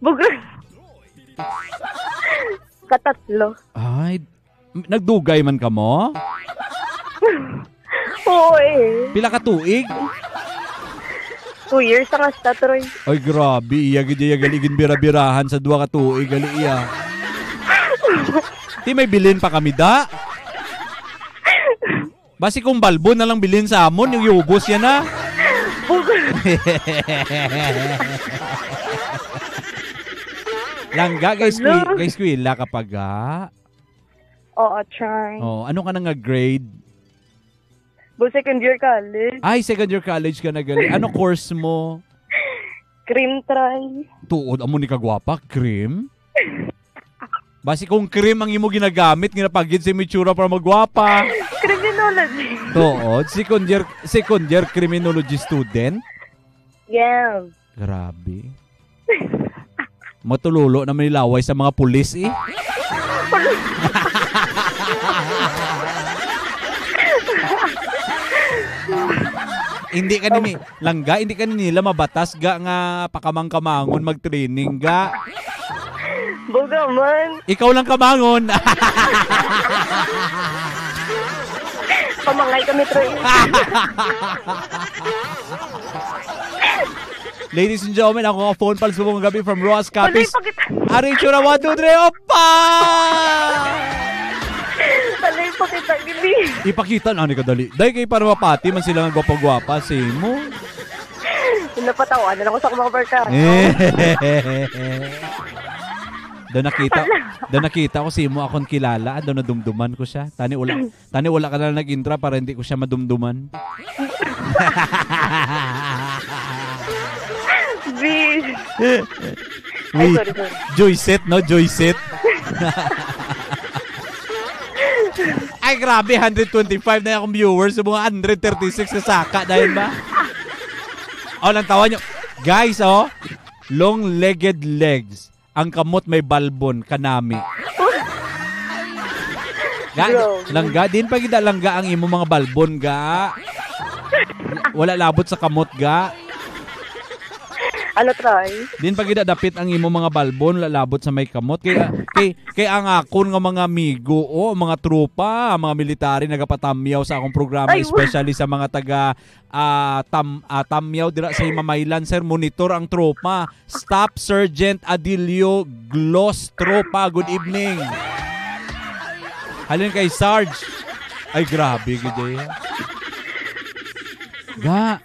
Bugan. Katatlo. Ay, nagdugay man ka mo? Oo eh. Pila ka tuig? 2 years ang hasta, Troy. Ay, grabe. Iya, galigin bira-birahan sa 2 ka tuig. Gali, iya. Di may bilin pa kami, da? Basi kung balbo na lang bilin sa amon, yung yubos yan, na. Langga, guys, kwila kapag, ha? Oo, try. Oh, ano ka na nga grade? Second year college. Ay, second year college ka na gali. Ano course mo? Cream try. Tuod, amo ni kagwapa, cream? Basi kung cream ang imo ginagamit, ginapagid si Mitsura para magwapa. Criminology. Tuod, second year criminology student? Yeah. Grabe. Matululo naman nilaway sa mga pulis, eh. Hindi ka nini langga, hindi ka nila mabatas ga nga pakamang-kamangon mag-training ga. Buga man. Ikaw lang kamangon. Pamangay kami, Troy. Ladies and gentlemen, ako ang phone pals mo gabi from Roas Capiz. Aring tsura 1, 2, 3, opa! Talay pa kita, gili. Ipakita na ni kadali. Dahil kay para mapati man sila nga gwapa-gwapa si mo. Napatawa na ako sa mga barka. Doon nakita ko si mo akong kilala. Doon nadumduman ko siya. Tani wala ka na nag-intra para hindi ko siya madumduman. Ay, sorry. Joyset, no? Joyset. Ay, grabe. 125 na akong viewers. Yung mga 136 na saka. Dahil ba? O, lang tawa nyo. Guys, long-legged legs. Ang kamot may balbon. Kanami. Langga. Din pag langga ang imo mga balbon, ga. Wala labot sa kamot, ga. Ano, try? Din pag dapit ang imo mga balbon, lalabot sa may kamot. Kay ang akon nga mga amigo, mga tropa, mga military nagapatamyaw sa akong programa, especially sa mga taga tamyaw dira sa Himamaylan. Sir, monitor ang tropa. Staff Sergeant Adilio Gloss Tropa, good evening. Halin kay Sarge. Ay, grabe, gajay. Ga.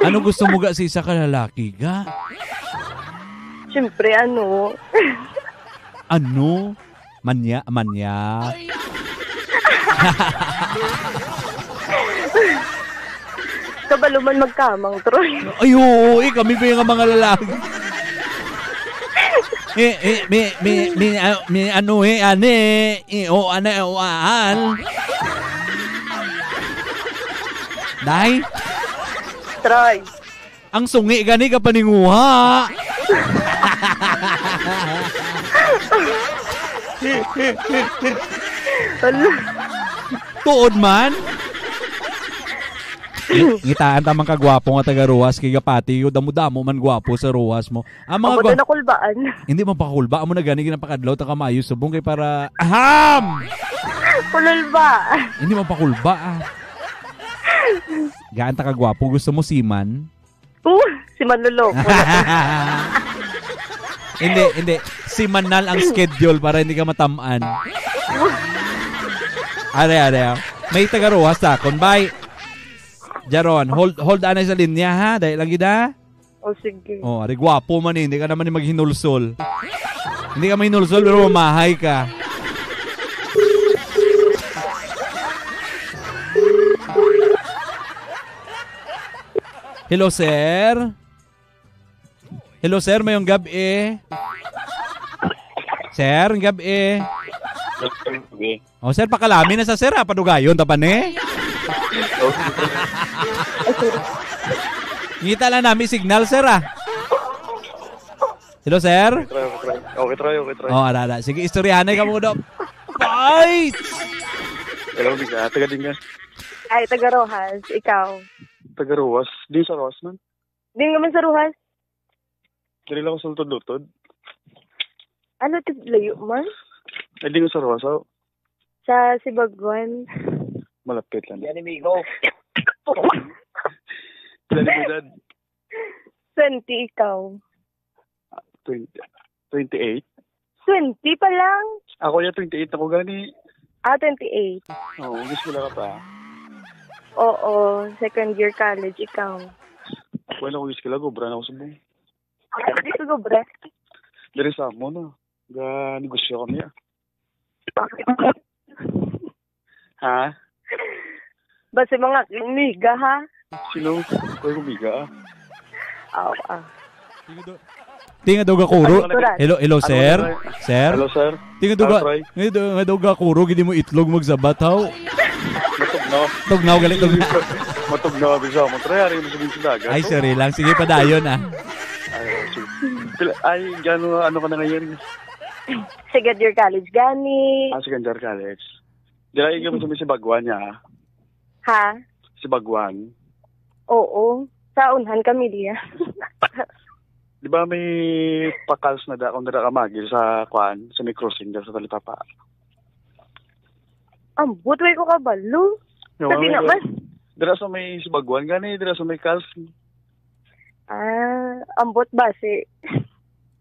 Ano gusto mo ga sa isa ka lalaki, ga? Siyempre, ano? Ano? Manya? Kabaluman magkamang, Troy. Ay, oo, kami ba yung mga lalaki? Dai? Troy. Ang sungi gani ka paninguha. Tuod man. Ngitaan tamang kagwapo nga taga Ruas kay gapati yo damo-damo man gwapo sa Ruas mo. Ang mga nakulbaan. Hindi man pakulba amo na gani ginapakadlaw ta kamayo subong kay para aham. Kulba. Hindi man pakulba. Gaan ta kagwapo gusto mo siman? Si Manlolo. Hindi. Simanal ang schedule para hindi ka matamaan. Are. May taga Ruas ta kon bye. Jaron, hold anay sa linya ha, dahil lang gida. Sige. Ari gwapo man hindi ka naman maghinulsol. Hindi ka mahinulsol pero mamahay ka. Hello, sir. Hello, sir. Mayong gabi. Sir, ang gabi. Sir, pakalami na sa sir, ha? Padugayon, tapan eh. Ngita lang namin signal, sir, ha? Hello, sir. Okay, try. Arada. Sige, istoryahan ka mo daw. Fight! Hello, Biga. Taga din ka? Ay, taga Rojas. Ikaw? Taga Ruas. Di sa Ruas, man? Di naman sa Rojas. Dili lang ako sa lutod-lutod. Ano ito layo man? Ay, di ko sa Rosa. Sa Sibaguan. Malapit lang. Yan, amigo. Dali ko dad. 20 ikaw. 28. 20 pa lang? Ako ya 28 ako gani. 28. Oo, gusto ko lang ka pa. Oo, second year college, ikaw. Bueno, ako gusto ko lang. Gubra na ako sa buong. Hindi ko gobre. Dari sa mo na. Ga negosyo kami ah. Ha? Basta mga kiniga, ha? Sino? Koy kumiga ah. Tinga daw gakuro. Hello sir. Ano, Sir. Hello sir. Tinga daw gakuro gidi mo itlog magsabat haw. Matugnaw. Tugnaw galit tugnaw. Matugnaw bisa mo. Try ari mo sabihin sa dagat. Ay sorry lang. Sige padayon ah. Ay, gano ano ka na ngayon? Second year college, gani. Second year college. Dila mo sa si Bagwan niya. Ha? Si Bagwan. Oo. Sa unhan kami diya. Di ba may pakals na da kung dara ka magil sa kwan, sa may crossing da sa Talipapa. Ambot, way ko kabalo. Sabi naman. Dira sa may si Bagwan gani, dira sa may kals. Ambot base.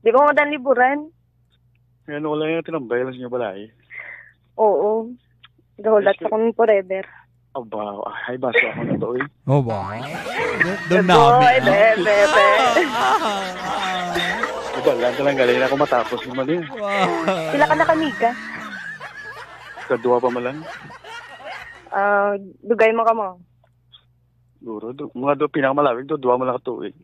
Di ko madan liburan. Ano wala yung tinambay lang sa inyo balay. Oo. Gahulat sa kong forever. Aba, ay basa ako na to eh. Oh ba? Doon namin. Bebe. Aba, lang ka lang galing ako matapos naman eh. Sila ka na kaniga. Kadua pa man lang. Dugay mo ka mo. Siguro, mga pinakamalawig do, duwa mo lang katuig.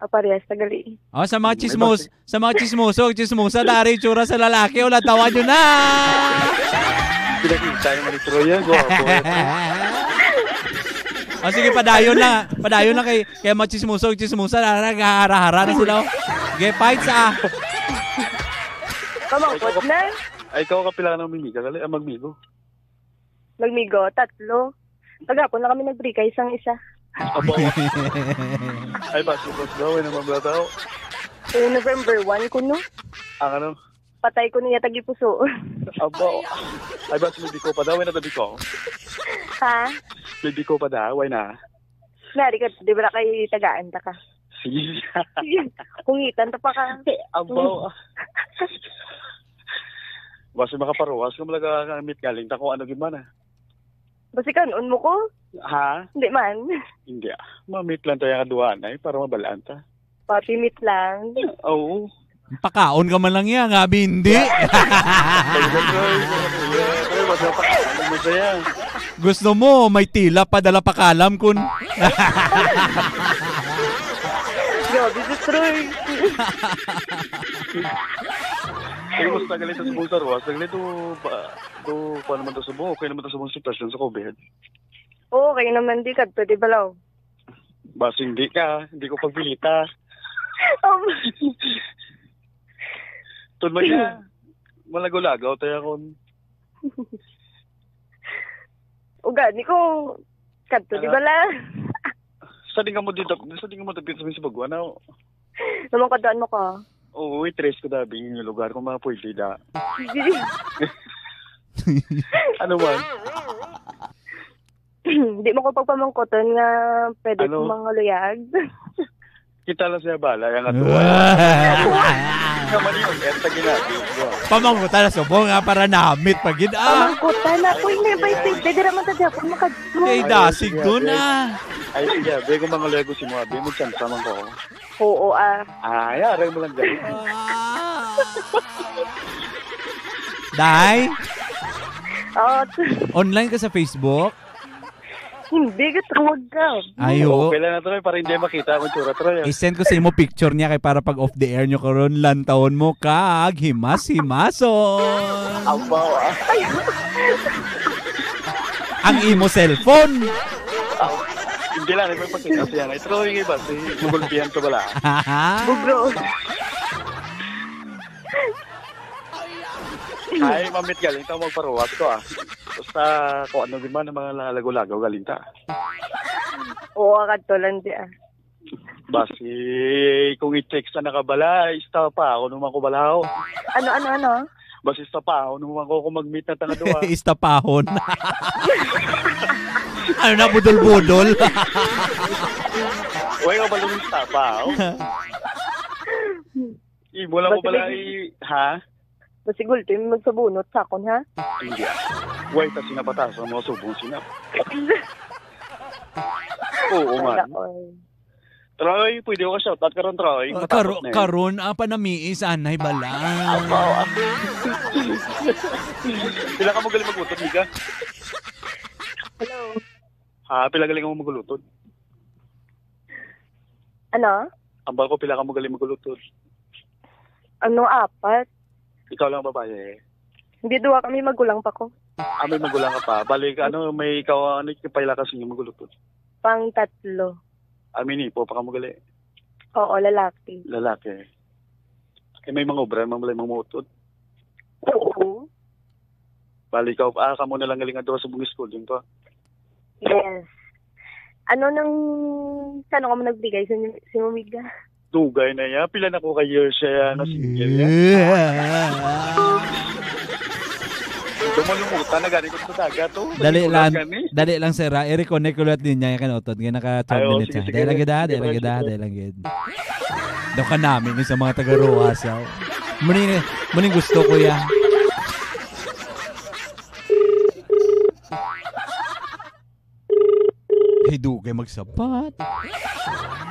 Parehas tagali. Oh, sa mga chismosa, dari tsura sa lalaki, wala tawa nyo na! Pinakita yung manitroya, guwapo. Oh, sige, padayon lang kay mga chismosa, hara-hara na sila. Okay, fights ah! Pamangkot na. Ay, ikaw kapila ng mimiga, gali, magmigo. Magmigo, 3. Pagapon na kami nag-break, isang isa. Aba, ay, basketball daw, ay naman ba tao? November 1 ko no. Ang ano? Patay ko niya tagipuso. Aba, ay, may biko pa daw, ay natabi ko. Ha? May biko pa daw, ay na. Nari ka, di ba kay tagaan ta ka? Sige. Kungitan ta pa ka. Aba, basta makaparuwas kung malaga kamit galing ta kung ano gimana. Basta kanon mo ko? Ha? Hindi man. Hindi ah. Mamit lang tayo kaduan ay para mabalaan ta. Papimit lang. Oo. Pakaon ka man lang yan, gabi hindi. Gusto mo, may tila padala pakalam kun. Grabe si Troy. Ay, mas tagalito sa buong tarwas. Tagalito kung naman ito sa buong. Okay naman ito sa buong sitwasyon sa COVID. Okay naman di ka. Pwede balaw. Basta hindi ka. Hindi ko pagpilita. Tulad niya. Malagaw-lagaw tayo akong. Ugani ko. Kadto di bala. Sa di ka mo dito. Sa di ka mo tapit sa Bagwan. Naman kadaan mo ka. Oo, i-trace ko dabi yung lugar kung mga pwede da. Ano man? Di mo ko pagpamangkoton nga pwede Ano? kong mga luyag. Kita lang siya bala, yung atuwa. Naman yun, enta ginabi. Pamangkutan na subo nga para namit pagid ah. Pamangkotan na po yung nearby state. Pwede naman sa Japan makadto. Kay dasig doon ah. Ay, sige, bego mga lego si mo, bego chance man ko. Oo Ay, aray mo lang dyan. Day, Oo. online ka sa Facebook? Hindi ka tawag ka. Ayo. Okay lang na Troy, para hindi makita akong tsura Troy. I-send ko sa imo picture niya kay para pag off the air nyo karon lantawon mo kag himas-himason. Abaw ah. Ang imo cellphone. Hindi lang, may pagkita siya. Ay, Troy, iba, si Gugulpihan to bala. Bugro. Ay, mamit galing ta magparuwas ko ah. Basta kung ano din man ang mga lalago-lagaw galing ta. Oo, kadto lang di ah. Basi, kung i-text na nakabala, ista pa ako naman ko balaw. Ano? Basi ista pa ako naman ko kung mag-meet na tanga doon. Istapahon. Ano na, budol-budol? Uy, ka balong ista pa ako. Imo lang ko bala ha? Basi gulto yung magsabunot sa akon, ha? Hindi. Uy, ta sinabatas mo subong sinap. Oo man. Troy, pwede ko ka shoutout karon Troy. Karon apa namiis anay bala. Pila ka mo galing maglutot, Mika? Hello? Ha, pila galing mo maglutot? Ano? Ambal ko pila ka mo galing maglutot. Ano, 4? Ikaw lang babae. Hindi, 2 kami magulang pa ko. May magulang ka pa. Balik, may ikaw, paila kasi yung maglutot. Pang 3. Amini po, pa ka mo gali. Oo, lalaki. Lalaki. May mga obra, mga utod. Oo. Balik ka, ka mo na lang galing doon sa buong school, yun to. Yes. Ano saan ako mo nagbigay sa Umiga? Dugay na yan. Pila na ko kay years siya na single yan. Dumalumutan na gani ko sa dagat to. Dali lang sir. I-reconnect ulit din niya yung kanotod. Ngayon naka 12 minutes. Dahil lang gid. Daw ka namin sa mga taga-Roas. Muning gusto ko yan. Hey, dugay magsabat.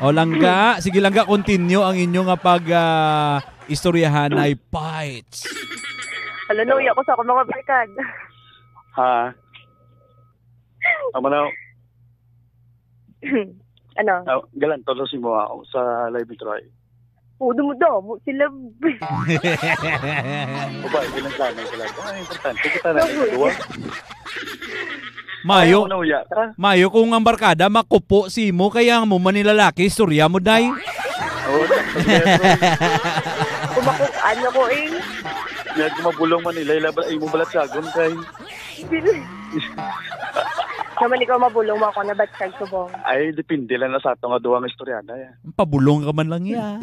O langga, sige langga, continue ang inyong istoryahan ay fights. Nuya ko sa ako mga barkad. Ha? Amo na. Ano? Galanto lo si mo ako sa live try. Dumudo sila. Babay, ilang sana sila. Importante kita na dua. Mayo kung ang barkada makupo si mo kaya mo manilalaki istorya mo day. Kumakuan ako Nag mabulong man nila ay mo balat sagon kay. Naman ikaw mabulong mo ako na batsag subong. Ay depende lang na sa ato nga duwang istoryana ya. Pabulong ka man lang ya.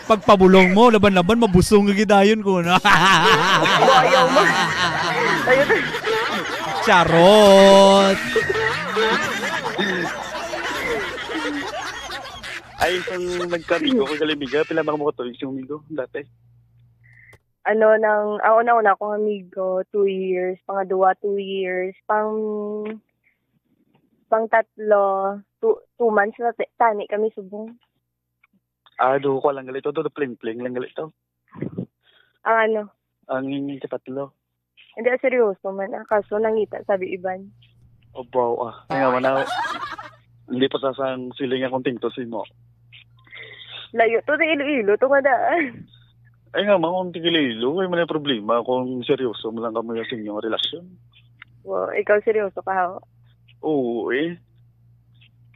Pag pabulong mo laban-laban mabusong nga gidayon ko na. Ayaw mo. Ayun. Charot. Ay, kung nagkamigo ko kalimiga, pila mga mga tuwing si Umigo dati? Una akong amigo, 2 years, pang-2 years, pang 3, 2 months na tani kami subong. Do ko lang galito, do pling-pling lang galito. Ang ano? Ang ingin sa 3. Hindi, seryoso man. Kaso nangita, sabi Iban. Wow, Kaya man hindi pa sasang siling akong tingto si mo. Layo to, Iloilo to nga daan. Ay nga, kung tigililo, ay may problema kung seryoso mo lang kami sa inyong relasyon. Wow, ikaw seryoso ka ho? Oo, eh.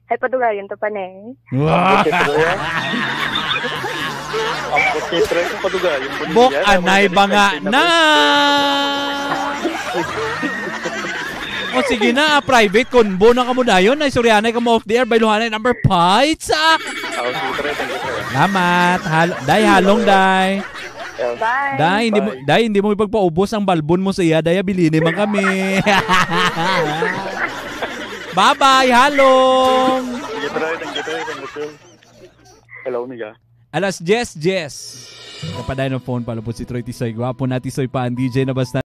Ay, padugayan to pa na eh. Wow! Ang putitra yung padugayan. Bok anay ba nga na? O sige na, private convo na kamo dayon. Ay, suryanay ka mo off the air. Bailuhanay number 5. Salamat. Day, halong, day. Bye. Day, hindi mo ipagpaubos ang balbon mo sa iya. Day, bilhin man kami. Bye-bye, halong. Hello, Miga. Alas, Jess. Kapaday ng phone pala po si Troy Tisoy. Gwapo na Tisoy pa ang DJ na basta.